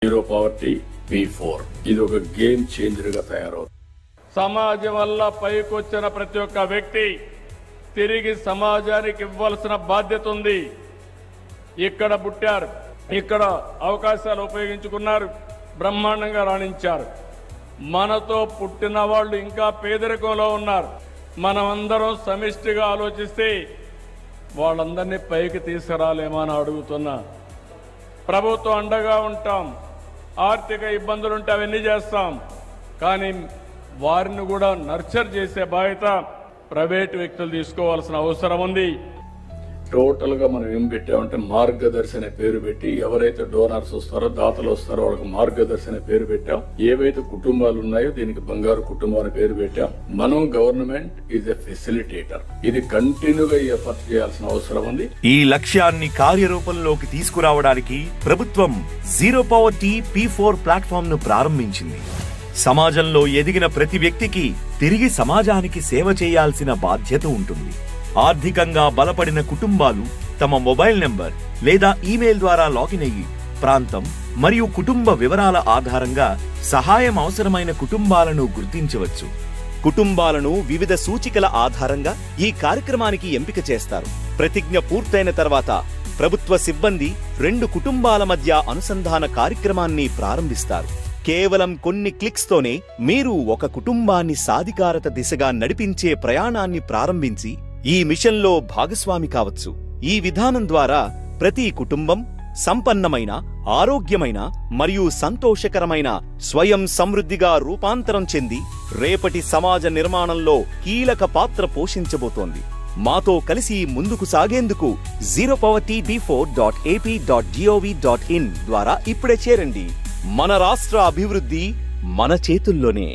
Zero poverty P4 ఇది ఒక game changer గా తయారవుతుంది. సమాజం వల్ల పైకొచ్చిన ప్రతి ఒక్క వ్యక్తి తిరిగి సమాజానికి ఇవ్వాల్సిన బాధ్యత ఉంది. ఇక్కడ పుట్టారు, ఇక్కడ అవకాశాలు ఉపయోగించుకున్నారు, బ్రహ్మాండంగా రాణించారు. మనతో పుట్టిన వాళ్ళు ఇంకా పేదరికంలో ఉన్నారు. మనమందరం సమిష్టిగా ఆలోచిస్తే వాళ్ళందరినీ పైకి తీసుకురాలేమో అని అడుగుతున్నా. ప్రభుత్వం అండగా ఉంటాం, ఆర్థిక ఇబ్బందులుంటే అవన్నీ చేస్తాం, కానీ వారిని కూడా నర్చర్ చేసే బాధ్యత ప్రైవేటు వ్యక్తులు తీసుకోవాల్సిన అవసరం ఉంది. టోటల్ గా మనం ఏం పెట్టామంటే మార్గదర్శి అనే పేరు పెట్టి ఎవరైతే డోనర్స్ వస్తారో దాతలు వస్తారో వాళ్ళకి మార్గదర్శి అనే పేరు పెట్టాం. ఏవైతే కుటుంబాలు ఉన్నాయో దీనికి బంగారు కుటుంబం అనే పేరు పెట్టాం. మనం గవర్నమెంట్ ఈజ్ ఎ ఫెసిలిటేటర్. ఇది కంటిన్యూగా ఎఫర్ట్ చేయాల్సిన అవసరం ఉంది. ఈ లక్ష్యాన్ని కార్యరూపంలోకి తీసుకురావడానికి ప్రభుత్వం జీరో పావర్టీ P4 ప్లాట్ఫామ్ ను ప్రారంభించింది. సమాజంలో ఎదిగిన ప్రతి వ్యక్తికి తిరిగి సమాజానికి సేవ చేయాల్సిన బాధ్యత ఉంటుంది. ఆర్థికంగా బలపడిన కుటుంబాలు తమ మొబైల్ నెంబర్ లేదా ఈమెయిల్ ద్వారా లాగిన్ అయ్యి ప్రాంతం మరియు కుటుంబ వివరాల ఆధారంగా సహాయం అవసరమైన కుటుంబాలను గుర్తించవచ్చు. కుటుంబాలను వివిధ సూచికల ఆధారంగా ఈ కార్యక్రమానికి ఎంపిక చేస్తారు. ప్రతిజ్ఞ పూర్తయిన తర్వాత ప్రభుత్వ సిబ్బంది 2 కుటుంబాల మధ్య అనుసంధాన కార్యక్రమాన్ని ప్రారంభిస్తారు. కేవలం కొన్ని క్లిక్స్ తోనే మీరు ఒక కుటుంబాన్ని సాధికారత దిశగా నడిపించే ప్రయాణాన్ని ప్రారంభించి ఈ మిషన్లో భాగస్వామి కావచ్చు. ఈ విధానం ద్వారా ప్రతి కుటుంబం సంపన్నమైన, ఆరోగ్యమైన మరియు సంతోషకరమైన స్వయం సమృద్ధిగా రూపాంతరం చెంది రేపటి సమాజ నిర్మాణంలో కీలక పాత్ర పోషించబోతోంది. మాతో కలిసి ముందుకు సాగేందుకు zeropovertyp4.ap.gov.in ద్వారా ఇప్పుడే చేరండి. మన రాష్ట్ర అభివృద్ధి మన చేతుల్లోనే.